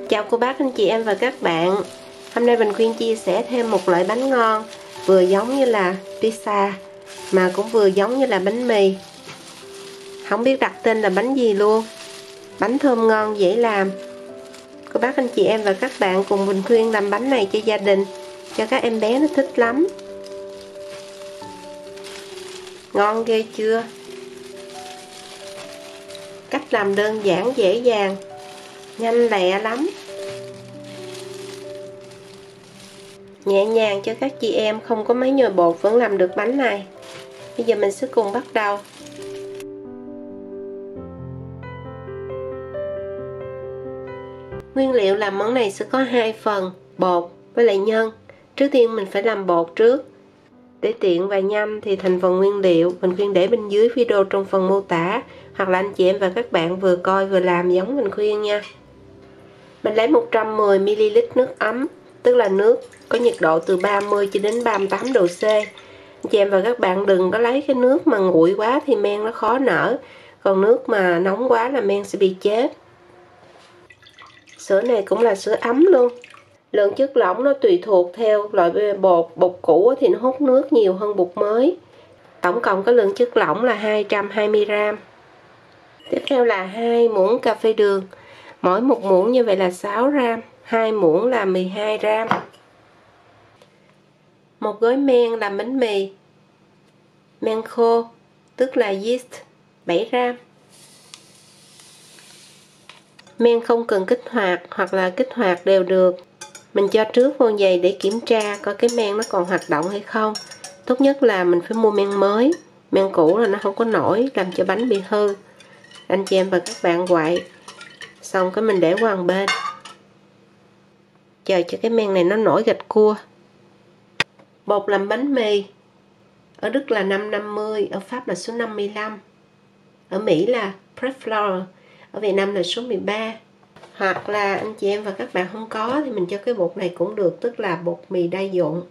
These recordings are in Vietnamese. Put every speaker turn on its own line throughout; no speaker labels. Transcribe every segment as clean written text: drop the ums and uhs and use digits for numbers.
Chào cô bác, anh chị em và các bạn. Hôm nay Bình Khuyên chia sẻ thêm một loại bánh ngon, vừa giống như là pizza mà cũng vừa giống như là bánh mì. Không biết đặt tên là bánh gì luôn. Bánh thơm ngon dễ làm. Cô bác, anh chị em và các bạn cùng Bình Khuyên làm bánh này cho gia đình, cho các em bé nó thích lắm. Ngon ghê chưa? Cách làm đơn giản dễ dàng, nhanh lẹ lắm, nhẹ nhàng cho các chị em không có máy nhồi bột vẫn làm được bánh này. Bây giờ mình sẽ cùng bắt đầu. Nguyên liệu làm món này sẽ có 2 phần, bột với lại nhân. Trước tiên mình phải làm bột trước. Để tiện và nhanh thì thành phần nguyên liệu mình khuyên để bên dưới video trong phần mô tả, hoặc là anh chị em và các bạn vừa coi vừa làm giống mình khuyên nha. Mình lấy 110ml nước ấm, tức là nước có nhiệt độ từ 30 cho đến 38 độ C. Anh chị em và các bạn đừng có lấy cái nước mà nguội quá thì men nó khó nở, còn nước mà nóng quá là men sẽ bị chết. Sữa này cũng là sữa ấm luôn. Lượng chất lỏng nó tùy thuộc theo loại bột. Bột cũ thì nó hút nước nhiều hơn bột mới. Tổng cộng có lượng chất lỏng là 220g. Tiếp theo là 2 muỗng cà phê đường. Mỗi một muỗng như vậy là 6g, 2 muỗng là 12g. Một gói men làm bánh mì. Men khô, tức là yeast, 7g. Men không cần kích hoạt hoặc là kích hoạt đều được. Mình cho trước vô giày để kiểm tra coi cái men nó còn hoạt động hay không. Tốt nhất là mình phải mua men mới. Men cũ là nó không có nổi, làm cho bánh bị hư. Anh chị em và các bạn quậy. Xong cái mình để qua một bên. Chờ cho cái men này nó nổi gạch cua. Bột làm bánh mì. Ở Đức là 550, ở Pháp là số 55. Ở Mỹ là prep flour, ở Việt Nam là số 13. Hoặc là anh chị em và các bạn không có thì mình cho cái bột này cũng được, tức là bột mì đa dụng.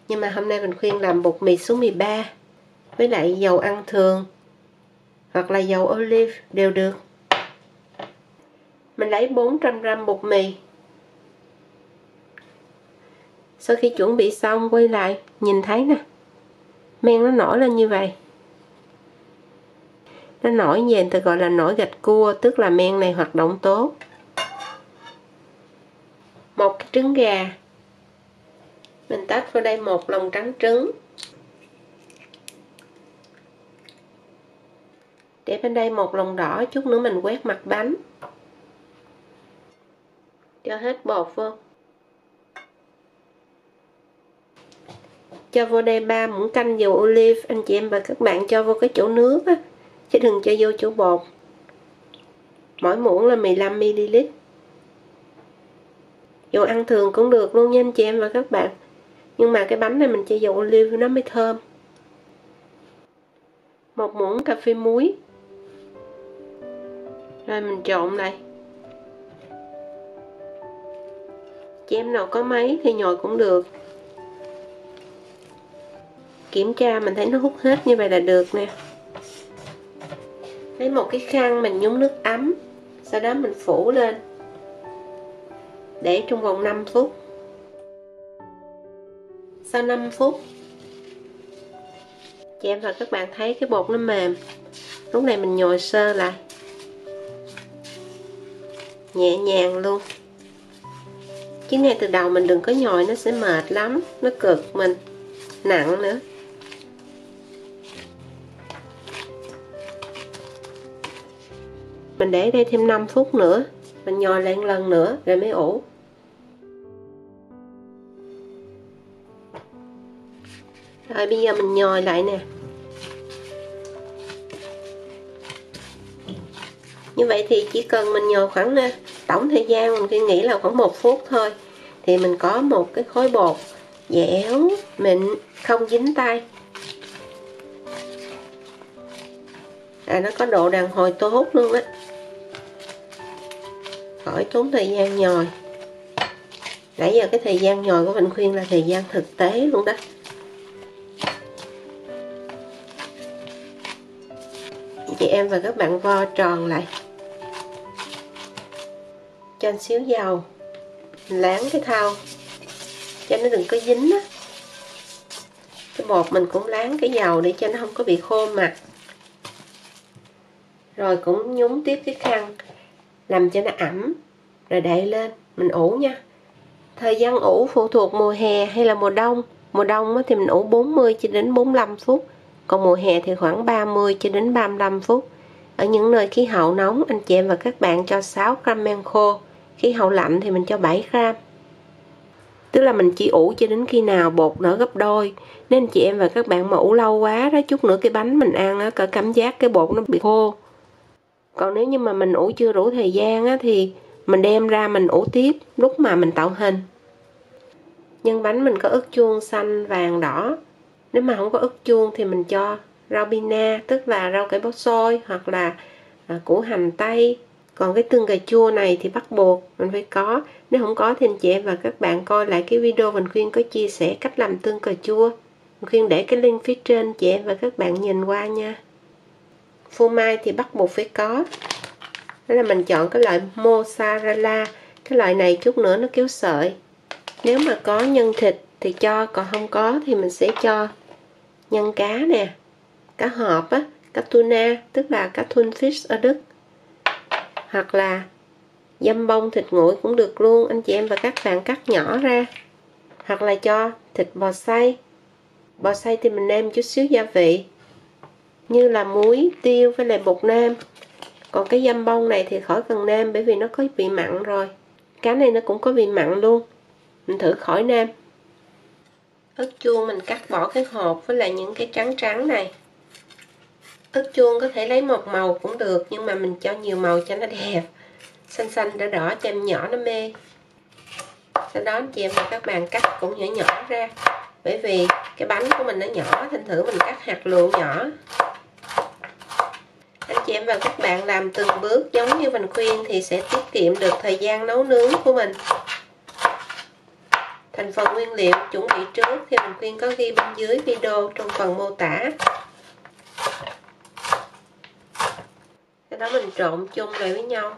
Nhưng mà hôm nay mình khuyên làm bột mì số 13 với lại dầu ăn thường hoặc là dầu olive đều được. Mình lấy 400g bột mì. Sau khi chuẩn bị xong quay lại nhìn thấy nè, men nó nổi lên như vậy. Nó nổi như vậy người ta gọi là nổi gạch cua, tức là men này hoạt động tốt. Một cái trứng gà. Mình tách vào đây một lòng trắng trứng. Để bên đây một lòng đỏ, chút nữa mình quét mặt bánh. Cho hết bột vô. Cho vô đây 3 muỗng canh dầu olive. Anh chị em và các bạn cho vô cái chỗ nước á, chứ đừng cho vô chỗ bột. Mỗi muỗng là 15ml. Dầu ăn thường cũng được luôn nha anh chị em và các bạn. Nhưng mà cái bánh này mình cho dầu olive nó mới thơm. 1 muỗng cà phê muối. Rồi mình trộn lại. Chị em nào có máy thì nhồi cũng được. Kiểm tra mình thấy nó hút hết như vậy là được nè. Lấy một cái khăn mình nhúng nước ấm, sau đó mình phủ lên. Để trong vòng 5 phút. Sau 5 phút, chị em và các bạn thấy cái bột nó mềm. Lúc này mình nhồi sơ lại. Nhẹ nhàng luôn. Chứ ngay từ đầu mình đừng có nhồi, nó sẽ mệt lắm, nó cực mình, nặng nữa. Mình để đây thêm 5 phút nữa, mình nhồi lại một lần nữa rồi mới ủ. Rồi bây giờ mình nhồi lại nè. Như vậy thì chỉ cần mình nhồi khoảng tổng thời gian mình nghĩ là khoảng 1 phút thôi, thì mình có một cái khối bột dẻo, mịn, không dính tay. Nó có độ đàn hồi tốt luôn á. Khỏi tốn thời gian nhồi. Nãy giờ cái thời gian nhồi của mình khuyên là thời gian thực tế luôn đó. Chị em và các bạn vo tròn lại. cho một xíu dầu, mình láng cái thau cho nó đừng có dính á. Cái bột mình cũng láng cái dầu để cho nó không có bị khô mặt. Rồi cũng nhúng tiếp cái khăn làm cho nó ẩm, rồi đậy lên mình ủ nha. Thời gian ủ phụ thuộc mùa hè hay là mùa đông. Mùa đông thì mình ủ 40 cho đến 45 phút, còn mùa hè thì khoảng 30 cho đến 35 phút. Ở những nơi khí hậu nóng, anh chị em và các bạn cho 6 gram men khô, khí hậu lạnh thì mình cho 7 gram. Tức là mình chỉ ủ cho đến khi nào bột nở gấp đôi. Nên anh chị em và các bạn mà ủ lâu quá đó, chút nữa cái bánh mình ăn á, có cảm giác cái bột nó bị khô. Còn nếu như mà mình ủ chưa đủ thời gian á, thì mình đem ra mình ủ tiếp lúc mà mình tạo hình. Nhân bánh mình có ớt chuông xanh, vàng, đỏ. Nếu mà không có ớt chuông thì mình cho rau bina, tức là rau cải bó xôi hoặc là củ hành tây. Còn cái tương cà chua này thì bắt buộc mình phải có. Nếu không có thì anh chị em và các bạn coi lại cái video mình Khuyên có chia sẻ cách làm tương cà chua. Mình Khuyên để cái link phía trên chị em và các bạn nhìn qua nha. Phô mai thì bắt buộc phải có. Đó là mình chọn cái loại mozzarella. Cái loại này chút nữa nó kéo sợi. Nếu mà có nhân thịt thì cho, còn không có thì mình sẽ cho nhân cá nè, cá hộp á, cá tuna, tức là cá thunfish ở Đức, hoặc là dăm bông thịt nguội cũng được luôn, anh chị em và các bạn cắt nhỏ ra. Hoặc là cho thịt bò xay. Bò xay thì mình nêm chút xíu gia vị như là muối, tiêu với lại bột nêm. Còn cái dăm bông này thì khỏi cần nêm bởi vì nó có vị mặn rồi. Cá này nó cũng có vị mặn luôn, mình thử khỏi nêm. Ớt chuông mình cắt bỏ cái hộp với lại những cái trắng trắng này. Ớt chuông có thể lấy một màu cũng được, nhưng mà mình cho nhiều màu cho nó đẹp. Xanh xanh đỏ đỏ cho em nhỏ nó mê. Sau đó anh chị em và các bạn cắt cũng nhỏ nhỏ ra. Bởi vì cái bánh của mình nó nhỏ, thành thử mình cắt hạt lựu nhỏ. Anh chị em và các bạn làm từng bước giống như mình Khuyên thì sẽ tiết kiệm được thời gian nấu nướng của mình. Thành phần nguyên liệu chuẩn bị trước thì mình Khuyên có ghi bên dưới video trong phần mô tả. Sau đó mình trộn chung lại với nhau.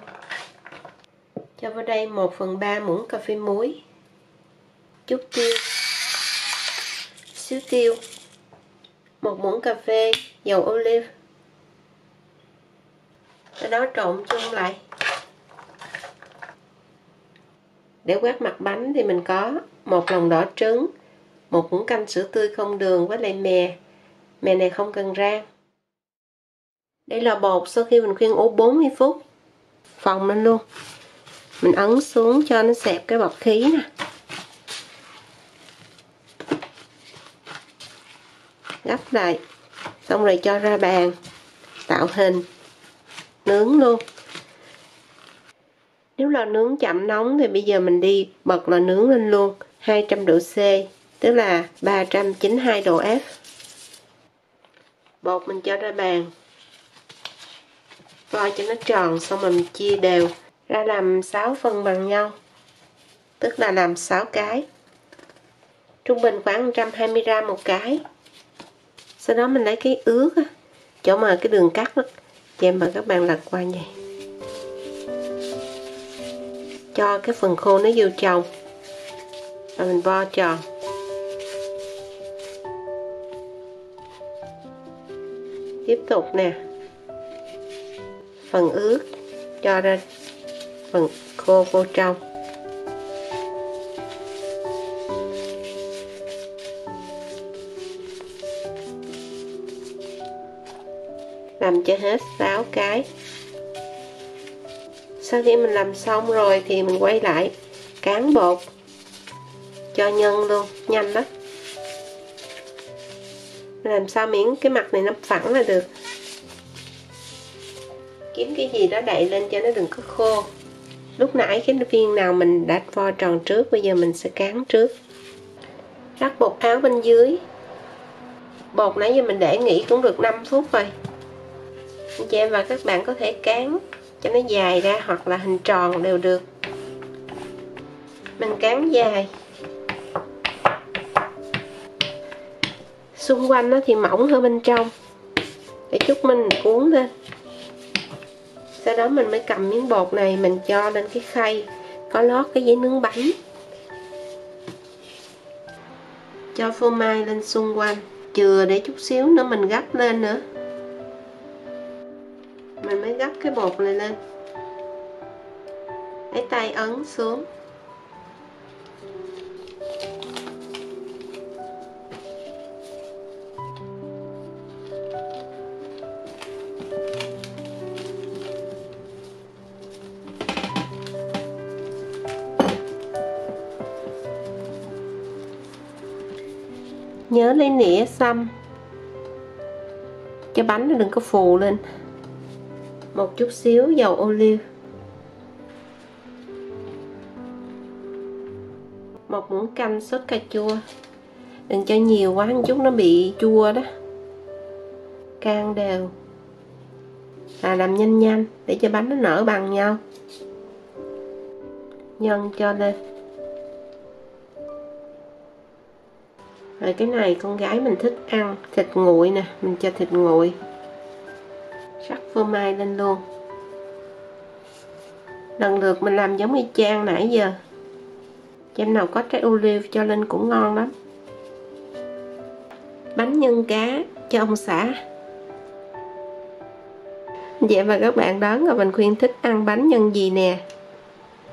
Cho vào đây 1/3 muỗng cà phê muối, chút tiêu, xíu tiêu, 1 muỗng cà phê dầu olive. Sau đó trộn chung lại. Để quét mặt bánh thì mình có 1 lòng đỏ trứng, 1 muỗng canh sữa tươi không đường với lại mè. Mè này không cần rang. Đây là bột sau khi mình Khuyên ủ 40 phút. Phồng lên luôn. Mình ấn xuống cho nó xẹp cái bọt khí nè. Gấp lại. Xong rồi cho ra bàn. Tạo hình. Nướng luôn. Nếu lò nướng chậm nóng thì bây giờ mình đi bật lò nướng lên luôn. 200 độ C, tức là 392 độ F. Bột mình cho ra bàn. Vo cho nó tròn, xong rồi mình chia đều ra làm 6 phần bằng nhau, tức là làm 6 cái, trung bình khoảng 120 gram một cái. Sau đó mình lấy cái ướt chỗ mà cái đường cắt đó, chị em và các bạn lật qua vậy, cho cái phần khô nó vô trong và mình vo tròn. Tiếp tục nè, phần ướt cho ra phần khô vô trong. Làm cho hết 6 cái. Sau khi mình làm xong rồi thì mình quay lại cán bột, cho nhân luôn, nhanh lắm. Làm sao miễn cái mặt này nó phẳng là được. Kiếm cái gì đó đậy lên cho nó đừng có khô. Lúc nãy cái viên nào mình đã vo tròn trước, bây giờ mình sẽ cán trước. Rắc bột áo bên dưới. Bột nãy giờ mình để nghỉ cũng được 5 phút rồi. Anh chị em và các bạn có thể cán cho nó dài ra hoặc là hình tròn đều được. Mình cán dài. Xung quanh nó thì mỏng hơn bên trong. Để chút mình cuốn lên. Sau đó mình mới cầm miếng bột này mình cho lên cái khay có lót cái giấy nướng bánh, cho phô mai lên xung quanh, chừa để chút xíu nữa mình gấp lên nữa. Mình mới gấp cái bột này lên, lấy tay ấn xuống. Nhớ lấy nĩa xăm cho bánh nó đừng có phù lên. Một chút xíu dầu ô liu, một muỗng canh sốt cà chua, đừng cho nhiều quá một chút nó bị chua đó. Can đều và làm nhanh nhanh để cho bánh nó nở bằng nhau. Nhân cho lên. Rồi cái này con gái mình thích ăn thịt nguội nè, mình cho thịt nguội, rắc phô mai lên luôn. Lần lượt mình làm giống y chang nãy giờ. Em nào có trái ô liu cho lên cũng ngon lắm. Bánh nhân cá cho ông xã. Dạ và các bạn đoán rồi Bình Khuyên thích ăn bánh nhân gì nè.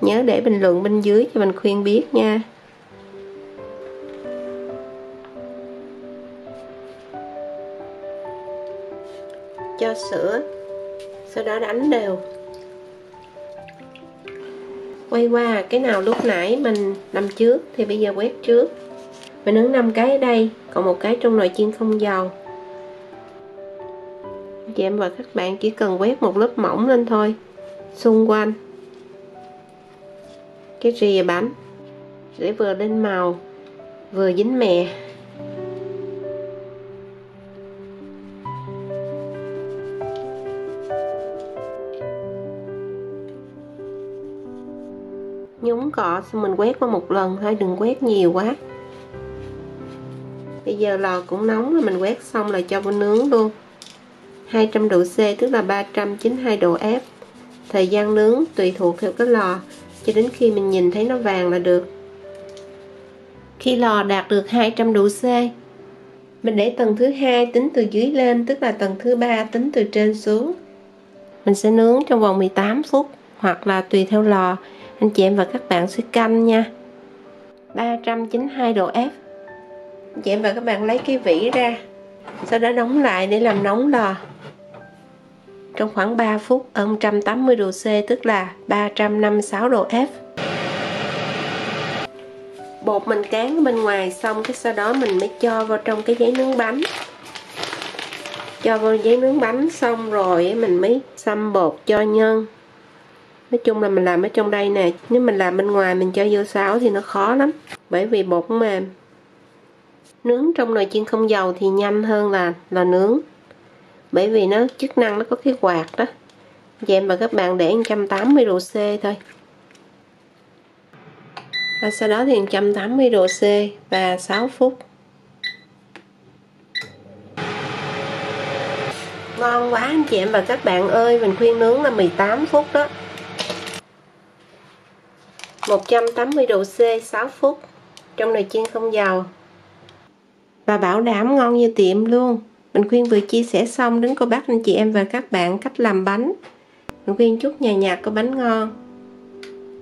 Nhớ để bình luận bên dưới cho Bình Khuyên biết nha. Cho sữa, sau đó đánh đều. Quay qua cái nào lúc nãy mình làm trước thì bây giờ quét trước. Mình nướng 5 cái ở đây, còn một cái trong nồi chiên không dầu. Chị em và các bạn chỉ cần quét một lớp mỏng lên thôi, xung quanh cái rìa bánh để vừa lên màu vừa dính mè. Nhúng cọ xong mình quét qua một lần thôi, đừng quét nhiều quá. Bây giờ lò cũng nóng rồi, mình quét xong là cho vào nướng luôn. 200 độ C tức là 392 độ F. Thời gian nướng tùy thuộc theo cái lò, cho đến khi mình nhìn thấy nó vàng là được. Khi lò đạt được 200 độ C, mình để tầng thứ 2 tính từ dưới lên, tức là tầng thứ 3 tính từ trên xuống. Mình sẽ nướng trong vòng 18 phút hoặc là tùy theo lò. Anh chị em và các bạn sẽ canh nha. 392 độ F. Anh chị em và các bạn lấy cái vỉ ra, sau đó đóng lại để làm nóng lò trong khoảng 3 phút ở 180 độ C tức là 356 độ F. Bột mình cán ở bên ngoài xong, cái sau đó mình mới cho vào trong cái giấy nướng bánh. Cho vào giấy nướng bánh xong rồi mình mới xăm bột cho nhân. Nói chung là mình làm ở trong đây nè, nếu mình làm bên ngoài mình cho vô sáo thì nó khó lắm, bởi vì bột mềm. Nướng trong nồi chiên không dầu thì nhanh hơn là lò nướng, bởi vì nó chức năng nó có cái quạt đó. Chị em và các bạn để 180 độ C thôi. Và sau đó thì 180 độ C và 6 phút. Ngon quá anh chị em và các bạn ơi, mình khuyên nướng là 18 phút đó. 180 độ C 6 phút trong nồi chiên không dầu. Và bảo đảm ngon như tiệm luôn. Mình khuyên vừa chia sẻ xong đến cô bác anh chị em và các bạn cách làm bánh. Mình khuyên chúc nhà nhà có bánh ngon,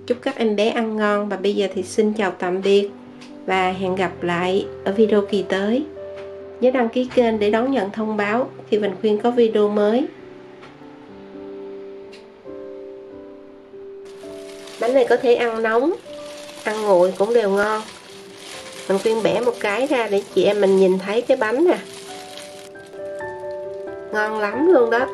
chúc các em bé ăn ngon. Và bây giờ thì xin chào tạm biệt và hẹn gặp lại ở video kỳ tới. Nhớ đăng ký kênh để đón nhận thông báo khi Bình Khuyên có video mới. Bánh này có thể ăn nóng, ăn nguội cũng đều ngon. Mình Khuyên bẻ một cái ra để chị em mình nhìn thấy cái bánh nè. Ngon lắm luôn đó.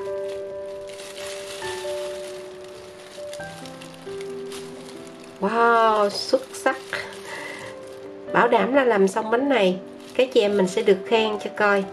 Wow, xuất sắc. Bảo đảm là làm xong bánh này các chị em mình sẽ được khen cho coi.